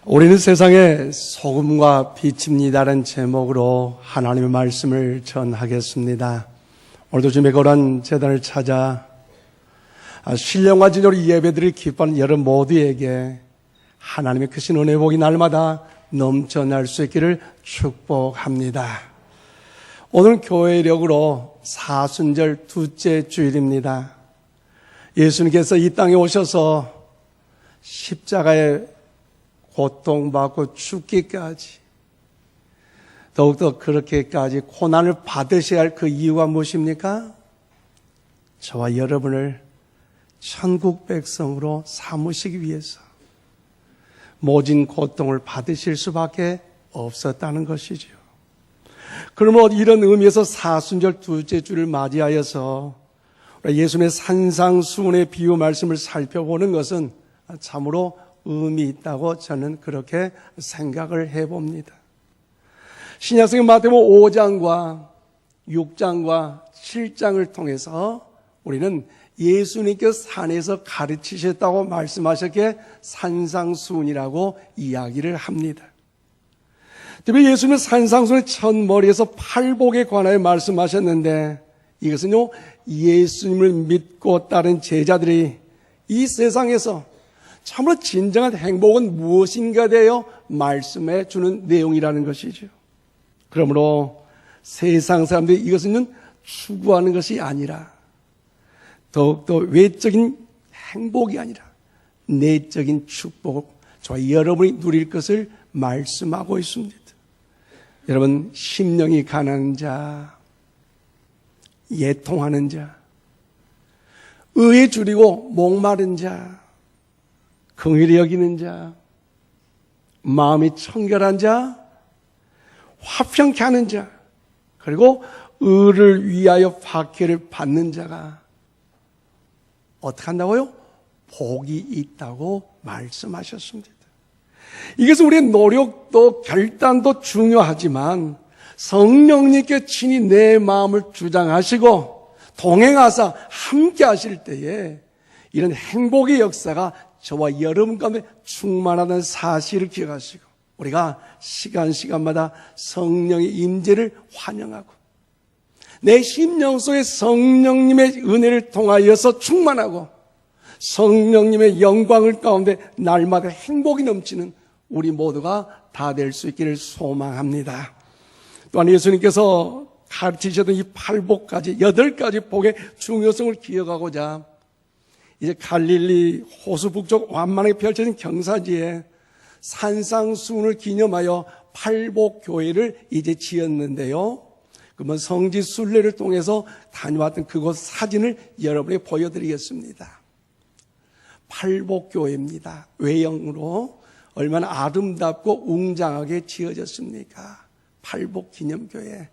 우리는 세상의 소금과 빛입니다라는 제목으로 하나님의 말씀을 전하겠습니다. 오늘도 주님의 거룩한 제단을 찾아 신령과 진정으로 예배드릴 기뻐하는 여러분 모두에게 하나님의 크신 은혜 복이 날마다 넘쳐날 수 있기를 축복합니다. 오늘 교회력으로 사순절 둘째 주일입니다. 예수님께서 이 땅에 오셔서 십자가에 고통받고 죽기까지, 더욱더 그렇게까지 고난을 받으셔야 할 그 이유가 무엇입니까? 저와 여러분을 천국 백성으로 삼으시기 위해서 모진 고통을 받으실 수밖에 없었다는 것이죠. 그러면 이런 의미에서 사순절 둘째 주를 맞이하여서 예수님의 산상수훈의 비유 말씀을 살펴보는 것은 참으로 의미 있다고 저는 그렇게 생각을 해봅니다. 신약성의 마태복음 5장과 6장과 7장을 통해서 우리는 예수님께서 산에서 가르치셨다고 말씀하셨기에 산상수훈이라고 이야기를 합니다. 특히 예수님은 산상수훈의 첫 머리에서 팔복에 관하여 말씀하셨는데, 이것은요, 예수님을 믿고 따른 제자들이 이 세상에서 참으로 진정한 행복은 무엇인가 되어 말씀해 주는 내용이라는 것이죠. 그러므로 세상 사람들이 이것은 추구하는 것이 아니라 더욱더 외적인 행복이 아니라 내적인 축복, 저와 여러분이 누릴 것을 말씀하고 있습니다. 여러분, 심령이 가난한 자, 예통하는 자, 의에 줄이고 목마른 자, 긍휼히 여기는 자, 마음이 청결한 자, 화평케 하는 자, 그리고 의를 위하여 박해를 받는 자가 어떻게 한다고요? 복이 있다고 말씀하셨습니다. 이것은 우리의 노력도 결단도 중요하지만 성령님께 친히 내 마음을 주장하시고 동행하사 함께 하실 때에 이런 행복의 역사가 저와 여러분 가운데 충만하다는 사실을 기억하시고 우리가 시간마다 성령의 임재를 환영하고 내 심령 속에 성령님의 은혜를 통하여서 충만하고 성령님의 영광을 가운데 날마다 행복이 넘치는 우리 모두가 다 될 수 있기를 소망합니다. 또한 예수님께서 가르치셨던 이 8복까지 8가지 복의 중요성을 기억하고자 이제 갈릴리 호수 북쪽 완만하게 펼쳐진 경사지에 산상수훈을 기념하여 팔복교회를 이제 지었는데요. 그러면 성지 순례를 통해서 다녀왔던 그곳 사진을 여러분에게 보여드리겠습니다. 팔복교회입니다. 외형으로 얼마나 아름답고 웅장하게 지어졌습니까? 팔복기념교회.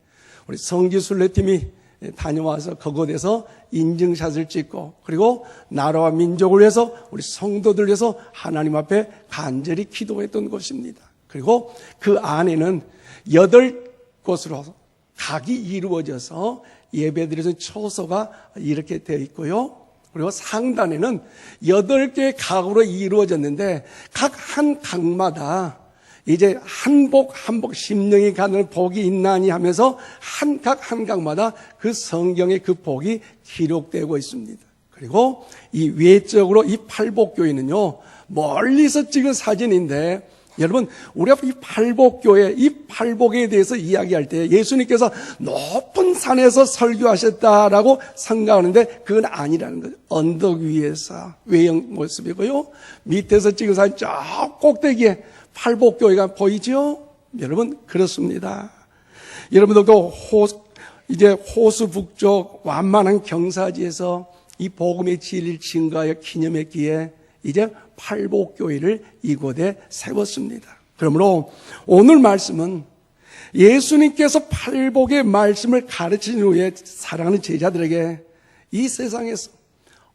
우리 성지 순례팀이 다녀와서 그곳에서 인증샷을 찍고 그리고 나라와 민족을 위해서 우리 성도들 위해서 하나님 앞에 간절히 기도했던 곳입니다. 그리고 그 안에는 8곳으로 각이 이루어져서 예배드리는 처소가 이렇게 되어 있고요. 그리고 상단에는 8개의 각으로 이루어졌는데 각 한 각마다 이제 한 복 심령이 가는 복이 있나니 하면서 한 각마다 그 성경의 그 복이 기록되고 있습니다. 그리고 이 외적으로 이 팔복교회는요, 멀리서 찍은 사진인데 여러분, 우리가 이 팔복교회, 이 팔복에 대해서 이야기할 때 예수님께서 높은 산에서 설교하셨다라고 생각하는데 그건 아니라는 거죠. 언덕 위에서 외형 모습이고요. 밑에서 찍은 사진 저 꼭대기에 팔복교회가 보이죠? 여러분, 그렇습니다. 여러분들도 이제 호수 북쪽 완만한 경사지에서 이 복음의 진리를 증거하여 기념했기에 이제 팔복교회를 이곳에 세웠습니다. 그러므로 오늘 말씀은 예수님께서 팔복의 말씀을 가르친 후에 사랑하는 제자들에게 이 세상에서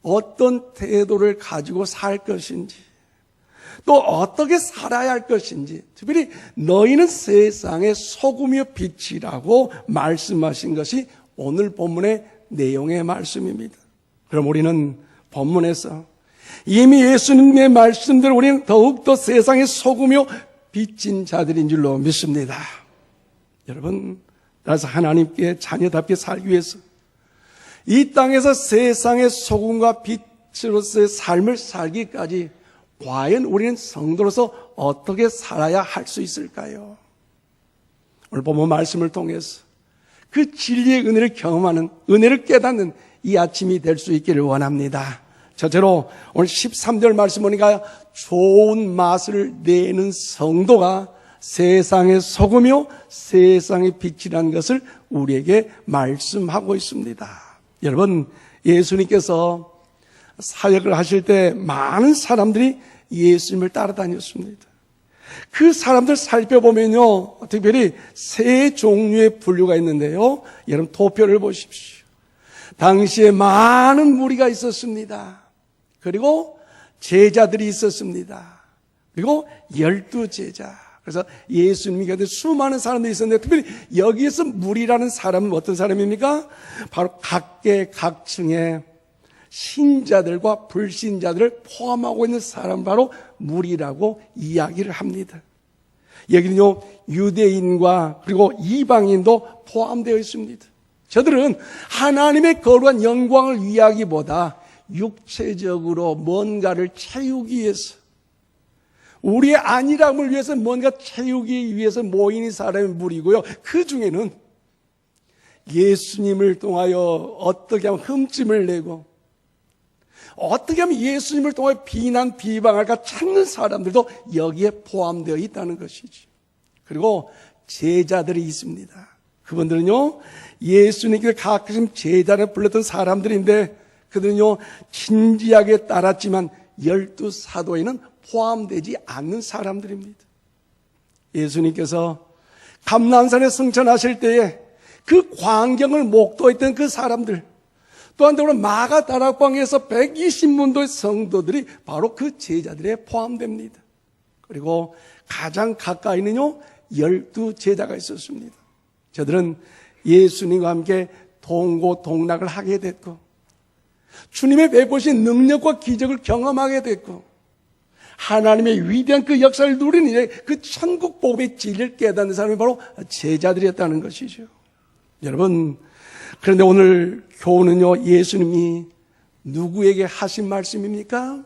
어떤 태도를 가지고 살 것인지 또 어떻게 살아야 할 것인지, 특별히 너희는 세상의 소금이요 빛이라고 말씀하신 것이 오늘 본문의 내용의 말씀입니다. 그럼 우리는 본문에서 이미 예수님의 말씀대로 우리는 더욱더 세상의 소금이요 빚진 자들인 줄로 믿습니다. 여러분, 따라서 하나님께 자녀답게 살기 위해서 이 땅에서 세상의 소금과 빛으로서의 삶을 살기까지 과연 우리는 성도로서 어떻게 살아야 할 수 있을까요? 오늘 본문 말씀을 통해서 그 진리의 은혜를 경험하는, 은혜를 깨닫는 이 아침이 될 수 있기를 원합니다. 첫째로 오늘 13절 말씀 보니까 좋은 맛을 내는 성도가 세상의 소금이요 세상의 빛이라는 것을 우리에게 말씀하고 있습니다. 여러분, 예수님께서 사역을 하실 때 많은 사람들이 예수님을 따라다녔습니다. 그 사람들 살펴보면요, 특별히 세 종류의 분류가 있는데요. 여러분 도표를 보십시오. 당시에 많은 무리가 있었습니다. 그리고 제자들이 있었습니다. 그리고 12제자. 그래서 예수님이 곁에 수많은 사람들이 있었는데 특별히 여기에서 무리라는 사람은 어떤 사람입니까? 바로 각계 각층의 신자들과 불신자들을 포함하고 있는 사람, 바로 무리라고 이야기를 합니다. 여기는요, 유대인과 그리고 이방인도 포함되어 있습니다. 저들은 하나님의 거룩한 영광을 위하기보다 육체적으로 뭔가를 채우기 위해서, 우리의 안일함을 위해서 뭔가 채우기 위해서 모인 사람의 무리고요. 그 중에는 예수님을 통하여 어떻게 하면 흠집을 내고 어떻게 하면 예수님을 통해 비난, 비방할까 찾는 사람들도 여기에 포함되어 있다는 것이죠. 그리고 제자들이 있습니다. 그분들은요, 예수님께 가끔 제자를 불렀던 사람들인데 그들은요, 진지하게 따랐지만 12사도에는 포함되지 않는 사람들입니다. 예수님께서 감난산에 승천하실 때에 그 광경을 목도했던 그 사람들, 또한 마가 다락방에서 120문도의 성도들이 바로 그 제자들에 포함됩니다. 그리고 가장 가까이는요 12제자가 있었습니다. 저들은 예수님과 함께 동고동락을 하게 됐고 주님의 베푸신 능력과 기적을 경험하게 됐고 하나님의 위대한 그 역사를 누리는 이제 그 천국 복음의 진리를 깨닫는 사람이 바로 제자들이었다는 것이죠. 여러분, 그런데 오늘 교훈은요, 예수님이 누구에게 하신 말씀입니까?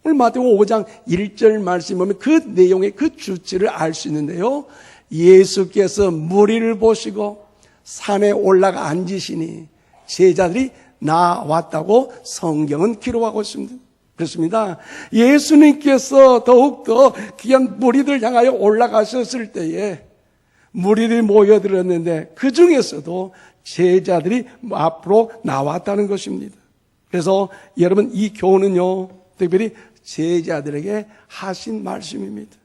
오늘 마태복음 5장 1절 말씀 보면 그 내용의 그 주체를 알 수 있는데요. 예수께서 무리를 보시고 산에 올라가 앉으시니 제자들이 나왔다고 성경은 기록하고 있습니다. 그렇습니다. 예수님께서 더욱더 귀한 무리들 향하여 올라가셨을 때에 무리들이 모여들었는데 그 중에서도 제자들이 앞으로 나왔다는 것입니다. 그래서 여러분 이 교훈은요 특별히 제자들에게 하신 말씀입니다.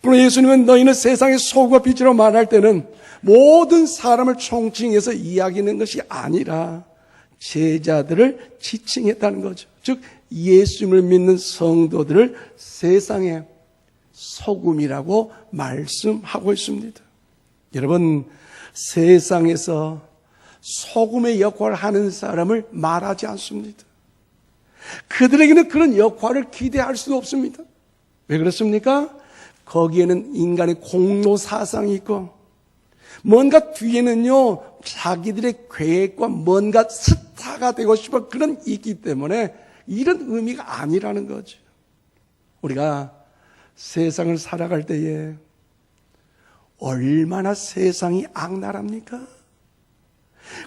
그러나 예수님은 너희는 세상의 소금과 빛이라고 말할 때는 모든 사람을 총칭해서 이야기하는 것이 아니라 제자들을 지칭했다는 거죠. 즉 예수님을 믿는 성도들을 세상의 소금이라고 말씀하고 있습니다. 여러분, 세상에서 소금의 역할을 하는 사람을 말하지 않습니다. 그들에게는 그런 역할을 기대할 수도 없습니다. 왜 그렇습니까? 거기에는 인간의 공로 사상이 있고 뭔가 뒤에는요 자기들의 계획과 뭔가 스타가 되고 싶어 그런 있기 때문에 이런 의미가 아니라는 거죠. 우리가 세상을 살아갈 때에 얼마나 세상이 악랄합니까?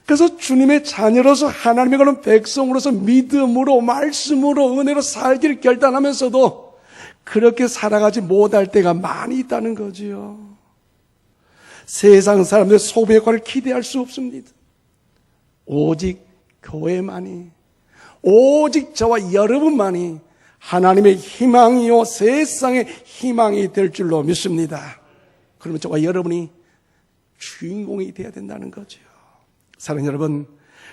그래서 주님의 자녀로서 하나님의 그런 백성으로서 믿음으로 말씀으로 은혜로 살기를 결단하면서도 그렇게 살아가지 못할 때가 많이 있다는 거지요. 세상 사람들의 소비 역할을 기대할 수 없습니다. 오직 교회만이, 오직 저와 여러분만이 하나님의 희망이요 세상의 희망이 될 줄로 믿습니다. 그러면 저와 여러분이 주인공이 되어야 된다는 거죠. 사랑하는 여러분,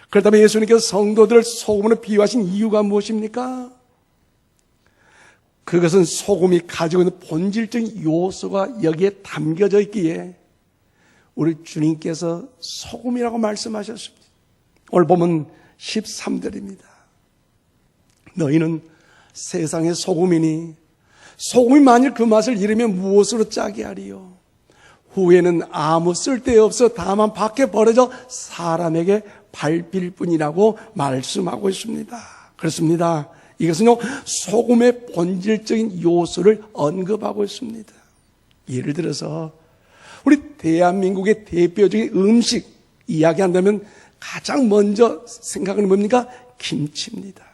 그렇다면 예수님께서 성도들을 소금으로 비유하신 이유가 무엇입니까? 그것은 소금이 가지고 있는 본질적인 요소가 여기에 담겨져 있기에 우리 주님께서 소금이라고 말씀하셨습니다. 오늘 보면 13절입니다. 너희는 세상의 소금이니 소금이 만일 그 맛을 잃으면 무엇으로 짜게 하리요? 후에는 아무 쓸데없어 다만 밖에 버려져 사람에게 밟힐 뿐이라고 말씀하고 있습니다. 그렇습니다. 이것은요, 소금의 본질적인 요소를 언급하고 있습니다. 예를 들어서 우리 대한민국의 대표적인 음식 이야기한다면 가장 먼저 생각하는 뭡니까? 김치입니다.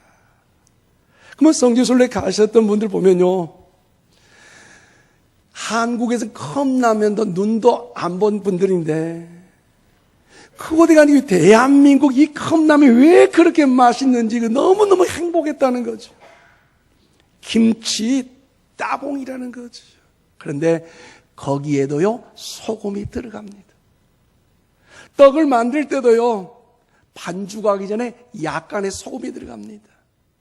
그러면 성지순례 가셨던 분들 보면요, 한국에서 컵라면도 눈도 안 본 분들인데 그곳에 가니 대한민국 이 컵라면이 왜 그렇게 맛있는지 너무너무 행복했다는 거죠. 김치 따봉이라는 거죠. 그런데 거기에도요, 소금이 들어갑니다. 떡을 만들 때도요, 반죽하기 전에 약간의 소금이 들어갑니다.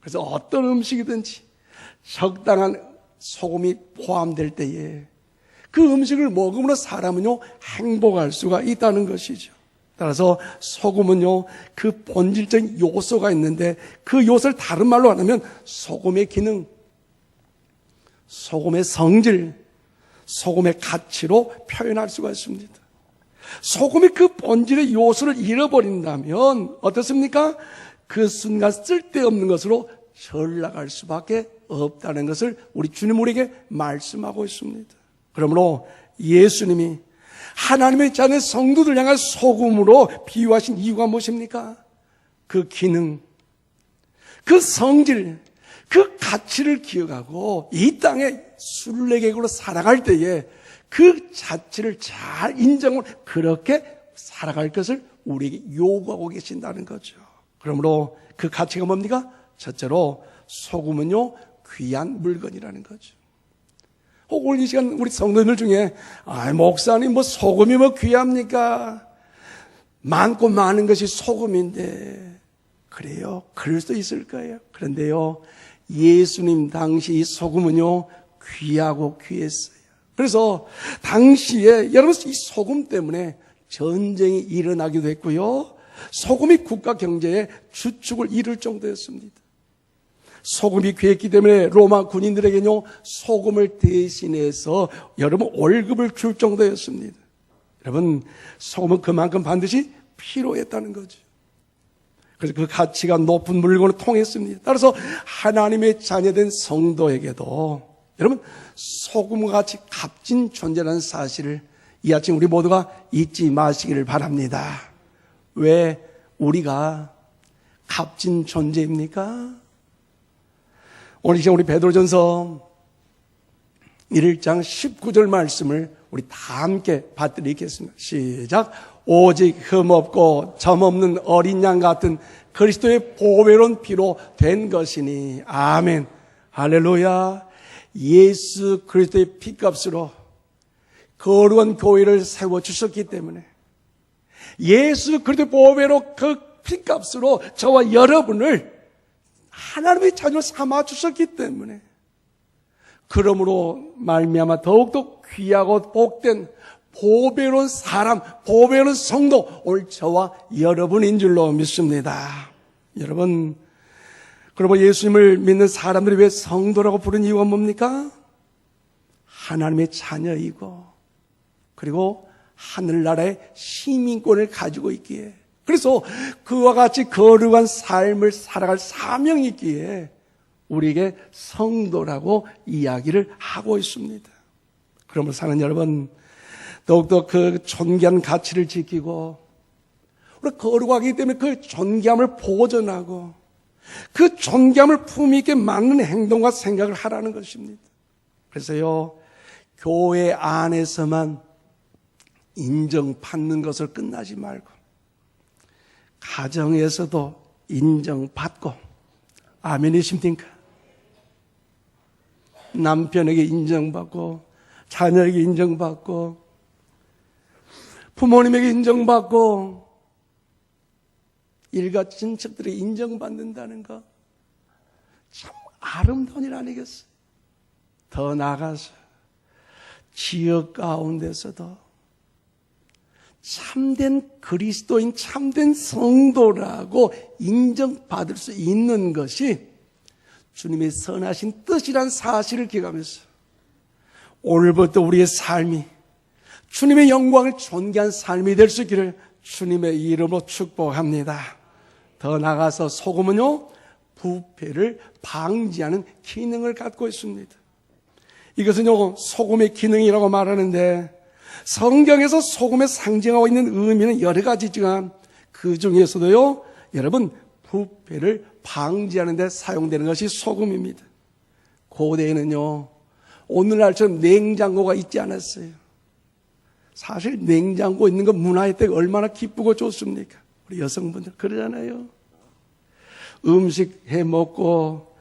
그래서 어떤 음식이든지 적당한 소금이 포함될 때에 그 음식을 먹음으로 사람은요, 행복할 수가 있다는 것이죠. 따라서 소금은요, 그 본질적인 요소가 있는데 그 요소를 다른 말로 하면 소금의 기능, 소금의 성질, 소금의 가치로 표현할 수가 있습니다. 소금이 그 본질의 요소를 잃어버린다면 어떻습니까? 그 순간 쓸데없는 것으로 전락할 수밖에 없다는 것을 우리 주님 우리에게 말씀하고 있습니다. 그러므로 예수님이 하나님의 자녀 성도들 향한 소금으로 비유하신 이유가 무엇입니까? 그 기능, 그 성질, 그 가치를 기억하고 이 땅에 순례객으로 살아갈 때에 그 자체를 잘 인정을 그렇게 살아갈 것을 우리에게 요구하고 계신다는 거죠. 그러므로 그 가치가 뭡니까? 첫째로 소금은요, 귀한 물건이라는 거죠. 오늘 이 시간 우리 성도님들 중에 목사님 뭐 소금이 뭐 귀합니까? 많고 많은 것이 소금인데 그래요? 그럴 수 있을 거예요. 그런데요, 예수님 당시 이 소금은요, 귀하고 귀했어요. 그래서 당시에 여러분 이 소금 때문에 전쟁이 일어나기도 했고요, 소금이 국가 경제의 주축을 이룰 정도였습니다. 소금이 귀했기 때문에 로마 군인들에게는요, 소금을 대신해서 여러분 월급을 줄 정도였습니다. 여러분, 소금은 그만큼 반드시 필요했다는 거죠. 그래서 그 가치가 높은 물건을 통했습니다. 따라서 하나님의 자녀된 성도에게도 여러분, 소금과 같이 값진 존재라는 사실을 이 아침 우리 모두가 잊지 마시기를 바랍니다. 왜 우리가 값진 존재입니까? 오늘 이 시간 우리 베드로전서 1장 19절 말씀을 우리 다 함께 받들이겠습니다. 시작. 오직 흠없고 점없는 어린 양 같은 그리스도의 보배로운 피로 된 것이니. 아멘. 할렐루야. 예수 그리스도의 피값으로 거룩한 교회를 세워주셨기 때문에, 예수 그리스도의 보배로 그 피값으로 저와 여러분을 하나님의 자녀로 삼아주셨기 때문에, 그러므로 말미암아 더욱더 귀하고 복된 보배로운 사람, 보배로운 성도, 오늘 저와 여러분인 줄로 믿습니다. 여러분, 그러므로 예수님을 믿는 사람들이 왜 성도라고 부르는 이유가 뭡니까? 하나님의 자녀이고, 그리고 하늘나라의 시민권을 가지고 있기에, 그래서 그와 같이 거룩한 삶을 살아갈 사명이 있기에 우리에게 성도라고 이야기를 하고 있습니다. 그러므로 사는 여러분, 더욱더 그 존귀한 가치를 지키고, 우리 거룩하기 때문에 그 존귀함을 보존하고 그 존귀함을 품위 있게 맞는 행동과 생각을 하라는 것입니다. 그래서요, 교회 안에서만 인정받는 것을 끝나지 말고 가정에서도 인정받고, 아멘이십니까? 남편에게 인정받고, 자녀에게 인정받고, 부모님에게 인정받고, 일가 친척들에게 인정받는다는 거 참 아름다운 일 아니겠어요? 더 나아가서 지역 가운데서도 참된 그리스도인, 참된 성도라고 인정받을 수 있는 것이 주님의 선하신 뜻이란 사실을 기억하면서 오늘부터 우리의 삶이 주님의 영광을 존귀한 삶이 될 수 있기를 주님의 이름으로 축복합니다. 더 나아가서 소금은요, 부패를 방지하는 기능을 갖고 있습니다. 이것은요, 소금의 기능이라고 말하는데 성경에서 소금에 상징하고 있는 의미는 여러 가지지만 그 중에서도요, 여러분, 부패를 방지하는 데 사용되는 것이 소금입니다. 고대에는요, 오늘날처럼 냉장고가 있지 않았어요. 사실 냉장고 있는 거 문화의 때 얼마나 기쁘고 좋습니까? 우리 여성분들 그러잖아요. 음식 해 먹고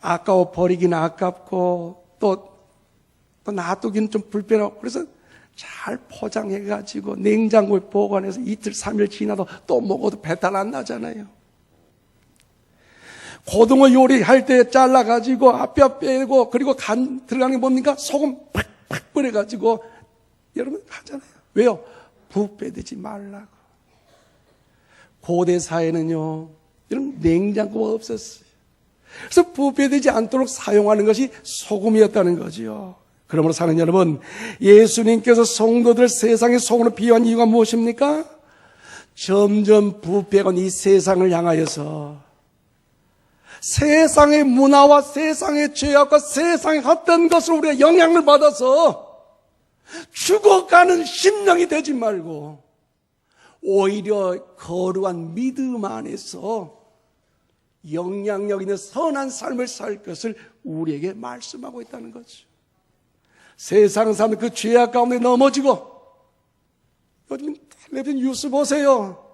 아까워 버리긴 아깝고 또 놔두기는 좀 불편하고 그래서 잘 포장해가지고 냉장고에 보관해서 이틀, 3일 지나도 또 먹어도 배탈 안 나잖아요. 고등어 요리할 때 잘라가지고 앞뼈 빼고 그리고 간 들어가는 게 뭡니까? 소금 팍팍 뿌려가지고 여러분 하잖아요. 왜요? 부패되지 말라고. 고대 사회는요, 이런 냉장고가 없었어요. 그래서 부패되지 않도록 사용하는 것이 소금이었다는 거지요. 그러므로 사는 여러분, 예수님께서 성도들 세상의 소금으로 비유한 이유가 무엇입니까? 점점 부패가 이 세상을 향하여서 세상의 문화와 세상의 죄악과 세상의 헛된 것으로 우리가 영향을 받아서 죽어가는 심령이 되지 말고 오히려 거룩한 믿음 안에서 영향력 있는 선한 삶을 살 것을 우리에게 말씀하고 있다는 거죠. 세상 사람들 그 죄악 가운데 넘어지고 요즘 텔레비전 뉴스 보세요.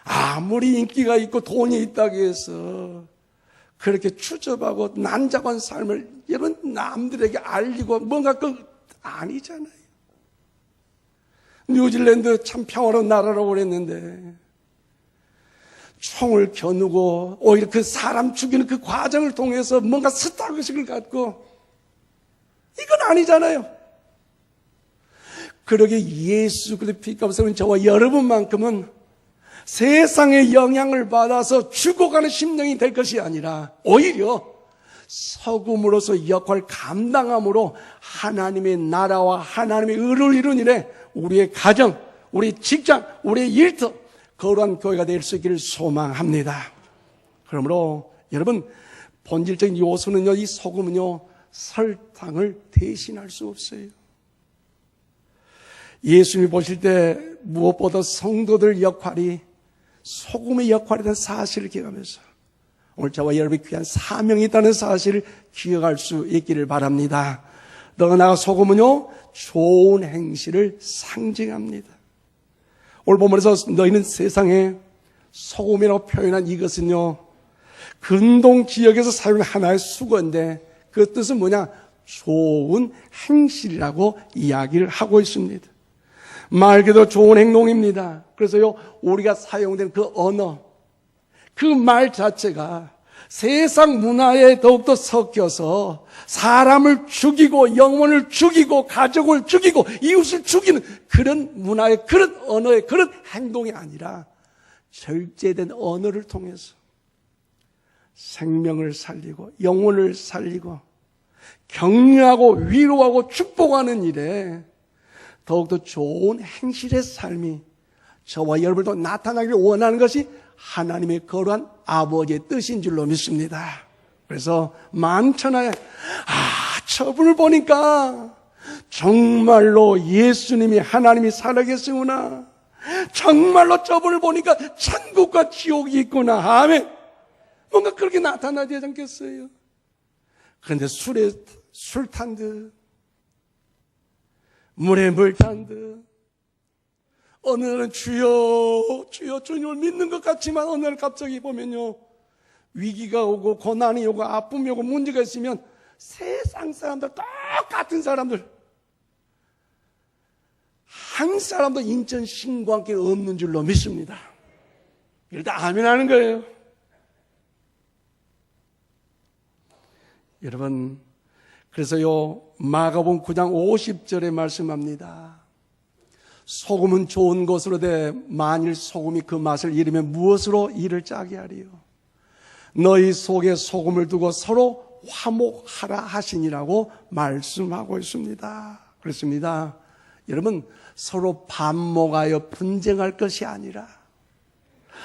아무리 인기가 있고 돈이 있다고 해서 그렇게 추접하고 난잡한 삶을 여러분 남들에게 알리고 뭔가 아니잖아요. 뉴질랜드 참 평화로운 나라라고 그랬는데 총을 겨누고 오히려 그 사람 죽이는 그 과정을 통해서 뭔가 스타의식을 갖고 이건 아니잖아요. 그러게 예수 그리스도의 피값을 저와 여러분만큼은 세상의 영향을 받아서 죽어가는 심령이 될 것이 아니라 오히려 소금으로서 역할을 감당함으로 하나님의 나라와 하나님의 의를 이룬 일에 우리의 가정, 우리 직장, 우리의 일터 거룩한 교회가 될 수 있기를 소망합니다. 그러므로 여러분 본질적인 요소는요, 이 소금은요 설탕을 대신할 수 없어요. 예수님이 보실 때 무엇보다 성도들 역할이 소금의 역할이라는 사실을 기억하면서 오늘 저와 여러분이 귀한 사명이 있다는 사실을 기억할 수 있기를 바랍니다. 더 나아가 소금은요 좋은 행실을 상징합니다. 오늘 본문에서 너희는 세상에 소금이라고 표현한 이것은요 근동 지역에서 사용하는 하나의 수거인데 그 뜻은 뭐냐? 좋은 행실이라고 이야기를 하고 있습니다. 말 그대로 좋은 행동입니다. 그래서요 우리가 사용된 그 언어, 그 말 자체가 세상 문화에 더욱더 섞여서 사람을 죽이고 영혼을 죽이고 가족을 죽이고 이웃을 죽이는 그런 문화의 그런 언어의 그런 행동이 아니라 절제된 언어를 통해서 생명을 살리고 영혼을 살리고 격려하고 위로하고 축복하는 일에 더욱더 좋은 행실의 삶이 저와 여러분도 나타나기를 원하는 것이 하나님의 거룩한 아버지의 뜻인 줄로 믿습니다. 그래서 만천하에 저분을 보니까 정말로 예수님이 하나님이 살아계시구나. 정말로 저분을 보니까 천국과 지옥이 있구나. 아멘. 뭔가 그렇게 나타나지 않겠어요? 그런데 술 탄 듯, 물에 물 탄 듯, 어느 날은 주여 주님을 믿는 것 같지만 어느 날 갑자기 보면요 위기가 오고 고난이 오고 아픔이 오고 문제가 있으면 세상 사람들 똑같은 사람들 한 사람도 인천 신광교회 없는 줄로 믿습니다. 일단 아멘 하는 거예요. 여러분 그래서요 마가복음 9장 50절에 말씀합니다. 소금은 좋은 것으로 돼 만일 소금이 그 맛을 잃으면 무엇으로 이를 짜게 하리요. 너희 속에 소금을 두고 서로 화목하라 하시니라고 말씀하고 있습니다. 그렇습니다. 여러분, 서로 반목하여 분쟁할 것이 아니라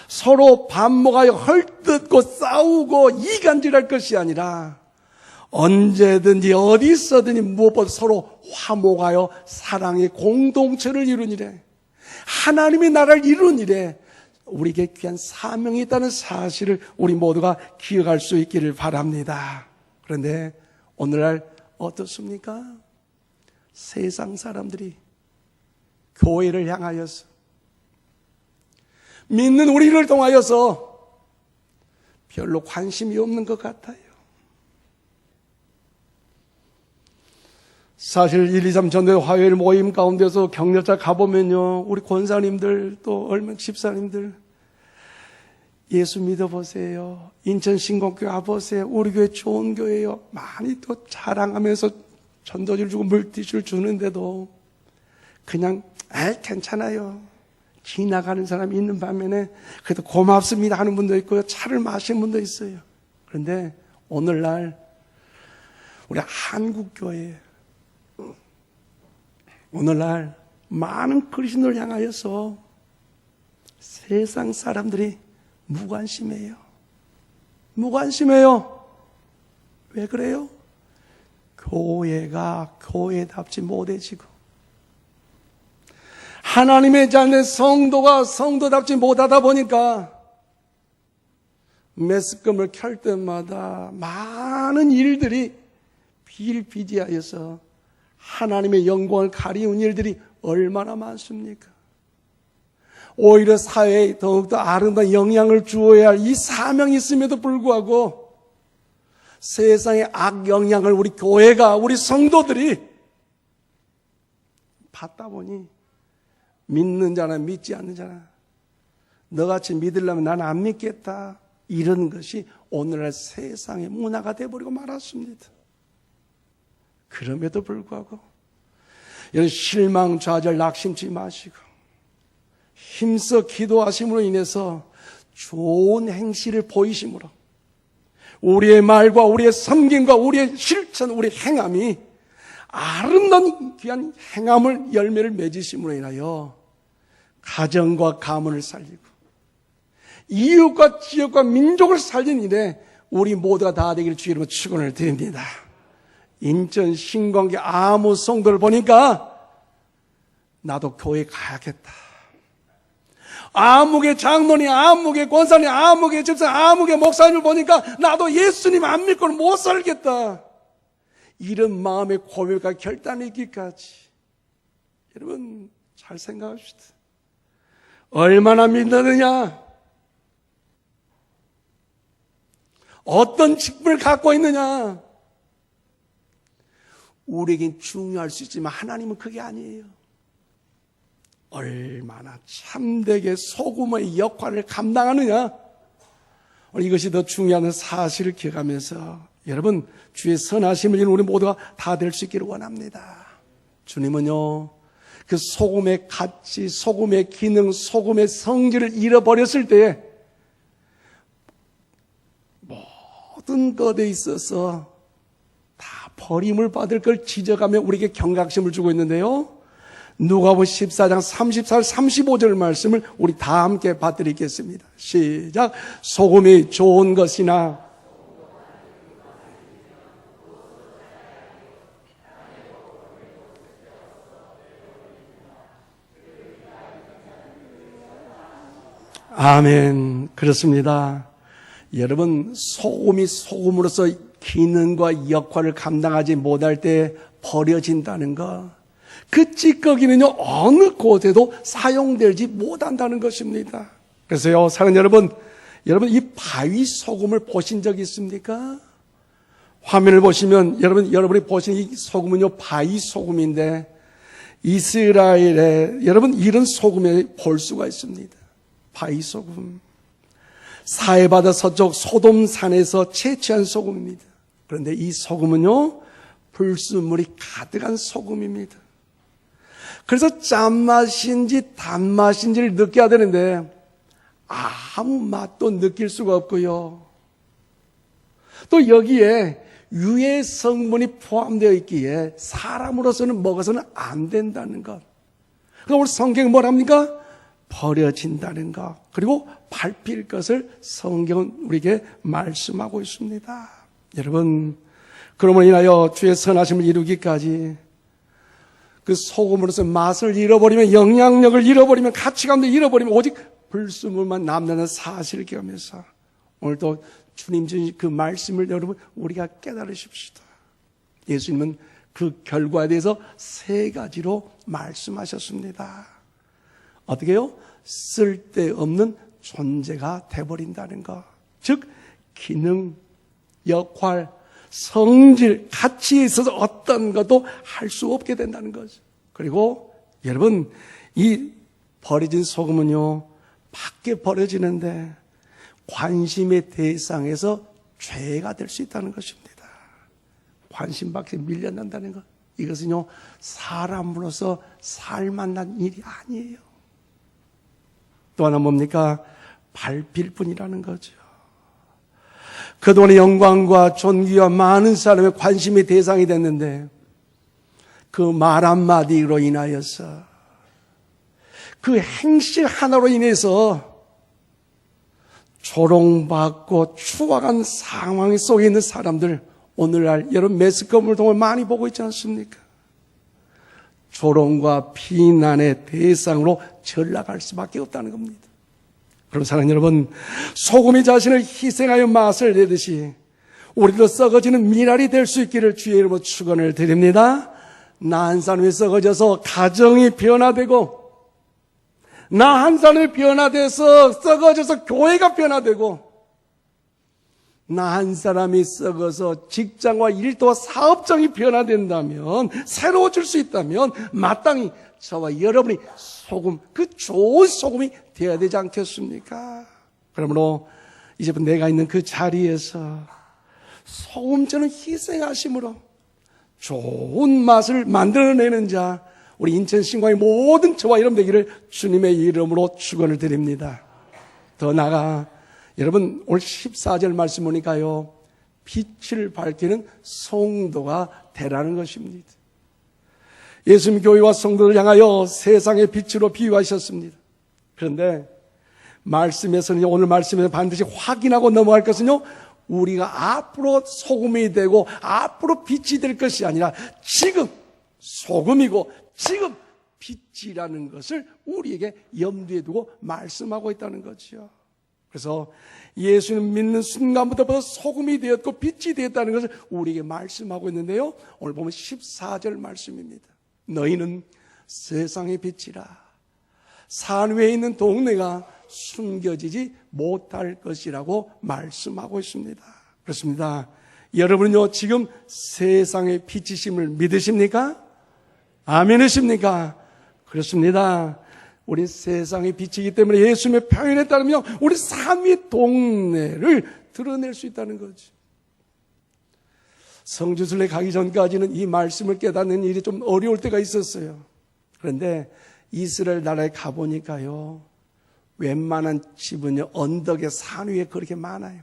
서로 반목하여 헐뜯고 싸우고 이간질할 것이 아니라 언제든지 어디 있어든지 무엇보다 서로 화목하여 사랑의 공동체를 이루니래, 하나님의 나라를 이루니래, 우리에게 귀한 사명이 있다는 사실을 우리 모두가 기억할 수 있기를 바랍니다. 그런데 오늘날 어떻습니까? 세상 사람들이 교회를 향하여서, 믿는 우리를 통하여서 별로 관심이 없는 것 같아요. 사실 1, 2, 3 전도회 화요일 모임 가운데서 격려자 가보면요, 우리 권사님들 또 얼마 집사님들 예수 믿어보세요, 인천 신곡교회 와보세요, 우리 교회 좋은 교회예요, 많이 또 자랑하면서 전도지를 주고 물티슈를 주는데도 그냥 괜찮아요, 지나가는 사람이 있는 반면에 그래도 고맙습니다 하는 분도 있고요, 차를 마시는 분도 있어요. 그런데 오늘날 우리 한국교회, 오늘날 많은 그리스도를 향하여서 세상 사람들이 무관심해요. 무관심해요. 왜 그래요? 교회가 교회답지 못해지고, 하나님의 자녀 성도가 성도답지 못하다 보니까 매스컴을 켤 때마다 많은 일들이 비일비재하여서 하나님의 영광을 가리운 일들이 얼마나 많습니까? 오히려 사회에 더욱더 아름다운 영향을 주어야 할 이 사명이 있음에도 불구하고 세상의 악영향을 우리 교회가, 우리 성도들이 받다 보니 믿는 자나 믿지 않는 자나 너같이 믿으려면 나는 안 믿겠다, 이런 것이 오늘날 세상의 문화가 되어버리고 말았습니다. 그럼에도 불구하고 이런 실망, 좌절, 낙심치 마시고 힘써 기도하심으로 인해서 좋은 행실을 보이심으로 우리의 말과 우리의 섬김과 우리의 실천, 우리의 행함이 아름다운 귀한 행함을 열매를 맺으심으로 인하여 가정과 가문을 살리고 이웃과 지역과 민족을 살리는 일에 우리 모두가 다 되기를 주의 이름으로 축원을 드립니다. 인천 신광교 아무 성도를 보니까 나도 교회 가야겠다, 아무개 장로님, 아무개 권사님, 아무개 집사님, 아무개 목사님을 보니까 나도 예수님 안 믿고는 못 살겠다, 이런 마음의 고백과 결단이 있기까지, 여러분 잘 생각합시다. 얼마나 믿느냐, 어떤 직분을 갖고 있느냐, 우리에겐 중요할 수 있지만 하나님은 그게 아니에요. 얼마나 참되게 소금의 역할을 감당하느냐, 이것이 더 중요한 사실을 기억하면서 여러분 주의 선하심을 이루는 우리 모두가 다 될 수 있기를 원합니다. 주님은요, 그 소금의 가치, 소금의 기능, 소금의 성질을 잃어버렸을 때에 모든 것에 있어서 다 버림을 받을 걸 지적하며 우리에게 경각심을 주고 있는데요, 누가복음 14장 34절 35절 말씀을 우리 다 함께 받드리겠습니다. 시작. 소금이 좋은 것이나 아멘. 그렇습니다. 여러분, 소금이 소금으로서 기능과 역할을 감당하지 못할 때 버려진다는 것, 그 찌꺼기는요 어느 곳에도 사용되지 못한다는 것입니다. 그래서요, 사랑하는 여러분 이 바위 소금을 보신 적 있습니까? 화면을 보시면 여러분이 보신 이 소금은요 바위 소금인데, 이스라엘에 여러분 이런 소금을 볼 수가 있습니다. 바위 소금, 사해바다 서쪽 소돔산에서 채취한 소금입니다. 그런데 이 소금은요 불순물이 가득한 소금입니다. 그래서 짠맛인지 단맛인지를 느껴야 되는데 아무 맛도 느낄 수가 없고요, 또 여기에 유해 성분이 포함되어 있기에 사람으로서는 먹어서는 안 된다는 것. 그럼 우리 성경이 뭐랍니까? 버려진다는 것. 그리고 밟힐 것을 성경은 우리에게 말씀하고 있습니다. 여러분, 그러므로 인하여 주의 선하심을 이루기까지 그 소금으로서 맛을 잃어버리면, 영향력을 잃어버리면, 가치감도 잃어버리면 오직 불순물만 남는 사실을 기억하면서 오늘도 주님 주신 그 말씀을 여러분 우리가 깨달으십시다. 예수님은 그 결과에 대해서 3가지로 말씀하셨습니다. 어떻게 해요? 쓸데없는 존재가 돼버린다는 것. 즉 기능, 역할, 성질, 가치에 있어서 어떤 것도 할 수 없게 된다는 거죠. 그리고 여러분, 이 버려진 소금은요, 밖에 버려지는데 관심의 대상에서 죄가 될 수 있다는 것입니다. 관심 밖에 밀려난다는 것. 이것은요, 사람으로서 살만한 일이 아니에요. 또 하나 뭡니까? 밟힐 뿐이라는 거죠. 그동안의 영광과 존귀와 많은 사람의 관심의 대상이 됐는데 그 말 한마디로 인하여서 그 행실 하나로 인해서 조롱받고 추악한 상황 속에 있는 사람들, 오늘날 여러분 매스컴을 통해 많이 보고 있지 않습니까? 조롱과 비난의 대상으로 전락할 수밖에 없다는 겁니다. 그럼 사랑하는 여러분, 소금이 자신을 희생하여 맛을 내듯이 우리도 썩어지는 미랄이 될 수 있기를 주의 이름으로 축원을 드립니다. 나 한 사람이 썩어져서 가정이 변화되고, 나 한 사람이 변화돼서 썩어져서 교회가 변화되고, 나 한 사람이 썩어서 직장과 일터와 사업장이 변화된다면, 새로워질 수 있다면 마땅히 저와 여러분이 소금, 그 좋은 소금이 되어야 되지 않겠습니까? 그러므로 이제부터 내가 있는 그 자리에서 소금처럼 희생하심으로 좋은 맛을 만들어내는 자, 우리 인천 신광의 모든 저와 여러분 되기를 주님의 이름으로 축원을 드립니다. 더 나아가 여러분 오늘 14절 말씀 보니까요, 빛을 밝히는 성도가 되라는 것입니다. 예수님 교회와 성도를 향하여 세상의 빛으로 비유하셨습니다. 그런데 말씀에서는, 오늘 말씀에서 반드시 확인하고 넘어갈 것은요, 우리가 앞으로 소금이 되고 앞으로 빛이 될 것이 아니라 지금 소금이고 지금 빛이라는 것을 우리에게 염두에 두고 말씀하고 있다는 거죠. 그래서 예수님 믿는 순간부터 벌써 소금이 되었고 빛이 되었다는 것을 우리에게 말씀하고 있는데요, 오늘 보면 14절 말씀입니다. 너희는 세상의 빛이라. 산 위에 있는 동네가 숨겨지지 못할 것이라고 말씀하고 있습니다. 그렇습니다. 여러분은요, 지금 세상의 빛이심을 믿으십니까? 아멘이십니까? 그렇습니다. 우리 세상의 빛이기 때문에 예수님의 표현에 따르면 우리 산 위 동네를 드러낼 수 있다는 거죠. 성지순례 가기 전까지는 이 말씀을 깨닫는 일이 좀 어려울 때가 있었어요. 그런데 이스라엘 나라에 가보니까요, 웬만한 집은요, 언덕의 산 위에 그렇게 많아요.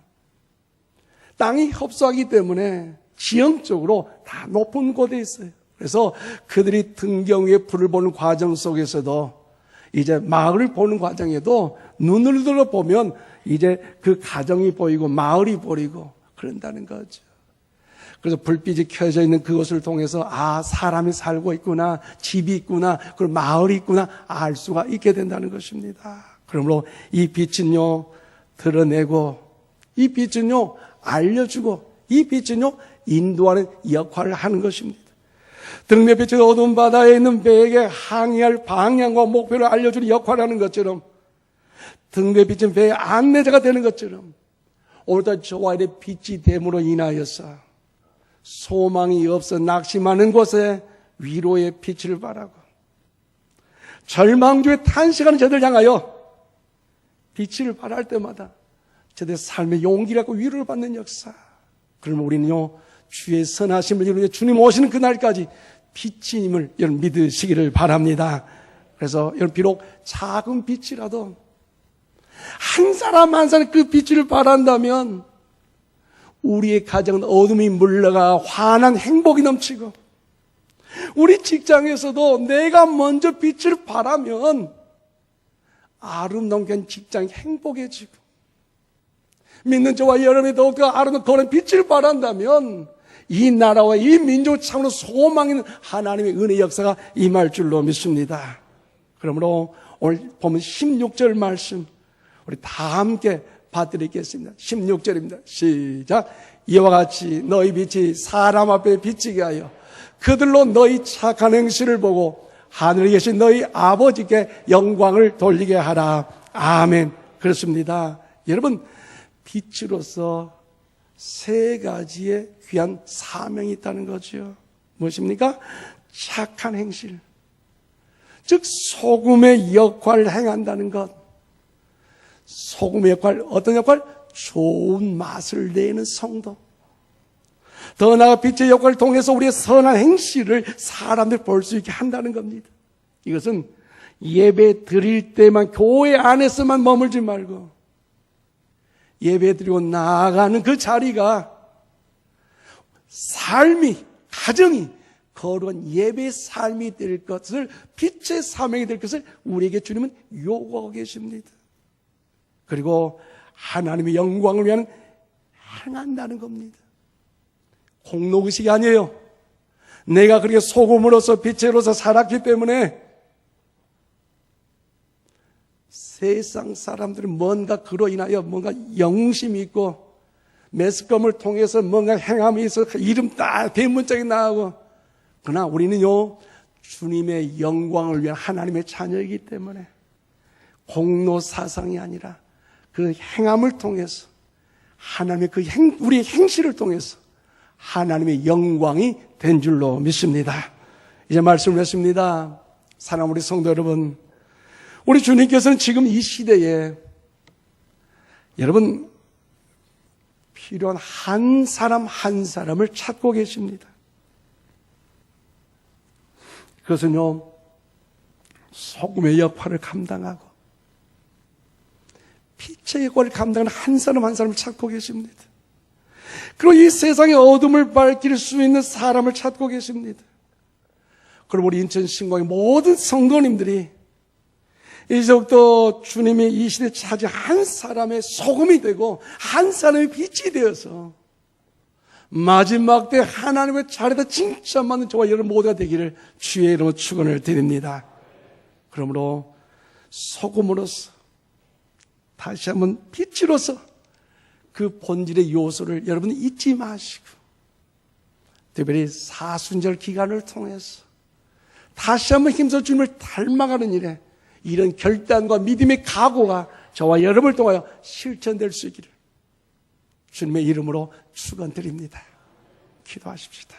땅이 협소하기 때문에 지형적으로 다 높은 곳에 있어요. 그래서 그들이 등경 위에 불을 보는 과정 속에서도 이제 마을을 보는 과정에도 눈을 들어보면 이제 그 가정이 보이고 마을이 보이고 그런다는 거죠. 그래서 불빛이 켜져 있는 그것을 통해서 아, 사람이 살고 있구나, 집이 있구나, 그리고 마을이 있구나 알 수가 있게 된다는 것입니다. 그러므로 이 빛은요, 드러내고, 이 빛은요, 알려주고, 이 빛은요, 인도하는 역할을 하는 것입니다. 등대 빛은 어두운 바다에 있는 배에게 항해할 방향과 목표를 알려주는 역할을 하는 것처럼, 등대 빛은 배의 안내자가 되는 것처럼, 오늘도 저와 여러분의 빛이 됨으로 인하여서 소망이 없어 낙심하는 곳에 위로의 빛을 발하고, 절망주에 탄식하는 저들 향하여 빛을 발할 때마다 저들의 삶의 용기를 갖고 위로를 받는 역사. 그러면 우리는요, 주의 선하심을 이루는 주님 오시는 그날까지 빛임을 여러분 믿으시기를 바랍니다. 그래서 여러분 비록 작은 빛이라도 한 사람 한 사람 그 빛을 발한다면 우리의 가정은 어둠이 물러가 환한 행복이 넘치고, 우리 직장에서도 내가 먼저 빛을 발하면 아름다운 직장이 행복해지고, 믿는 저와 여러분이 더욱더 아름다운 그런 빛을 발한다면 이 나라와 이 민족을 참으로 소망 있는 하나님의 은혜 역사가 임할 줄로 믿습니다. 그러므로 오늘 보면 16절 말씀 우리 다 함께 받드리겠습니다. 16절입니다. 시작. 이와 같이 너희 빛이 사람 앞에 비치게 하여 그들로 너희 착한 행실을 보고 하늘에 계신 너희 아버지께 영광을 돌리게 하라. 아멘. 그렇습니다. 여러분, 빛으로서 세 가지의 귀한 사명이 있다는 거죠. 무엇입니까? 착한 행실, 즉 소금의 역할을 행한다는 것. 소금의 역할, 어떤 역할? 좋은 맛을 내는 성도. 더 나아가 빛의 역할을 통해서 우리의 선한 행실을 사람들이 볼 수 있게 한다는 겁니다. 이것은 예배 드릴 때만, 교회 안에서만 머물지 말고 예배 드리고 나아가는 그 자리가 삶이, 가정이 거룩한 예배의 삶이 될 것을, 빛의 사명이 될 것을 우리에게 주님은 요구하고 계십니다. 그리고 하나님의 영광을 위한 행한다는 겁니다. 공로의식이 아니에요. 내가 그렇게 소금으로서 빛으로서 살았기 때문에 세상 사람들은 뭔가 그로 인하여 뭔가 영심이 있고 매스컴을 통해서 뭔가 행함이 있어 이름 딱 대문짝이 나오고, 그러나 우리는요 주님의 영광을 위한 하나님의 자녀이기 때문에 공로 사상이 아니라 그 행함을 통해서 하나님의 우리의 행실을 통해서 하나님의 영광이 된 줄로 믿습니다. 이제 말씀을 했습니다. 사랑하는 우리 성도 여러분, 우리 주님께서는 지금 이 시대에 여러분 필요한 한 사람 한 사람을 찾고 계십니다. 그것은요 소금의 역할을 감당하고 빛의 역할을 감당하는 한 사람 한 사람을 찾고 계십니다. 그리고 이 세상의 어둠을 밝힐 수 있는 사람을 찾고 계십니다. 그리고 우리 인천 신광의 모든 성도님들이 이제부터 주님이 이 시대에 찾은 한 사람의 소금이 되고 한 사람의 빛이 되어서 마지막 때 하나님의 자리에다 진짜 맞는 저와 여러분 모두가 되기를 주의 이름으로 축원을 드립니다. 그러므로 소금으로서, 다시 한번 빛으로서 그 본질의 요소를 여러분이 잊지 마시고, 특별히 사순절 기간을 통해서 다시 한번 힘써 주님을 닮아가는 일에 이런 결단과 믿음의 각오가 저와 여러분을 통하여 실천될 수 있기를 주님의 이름으로 축원드립니다. 기도하십시다.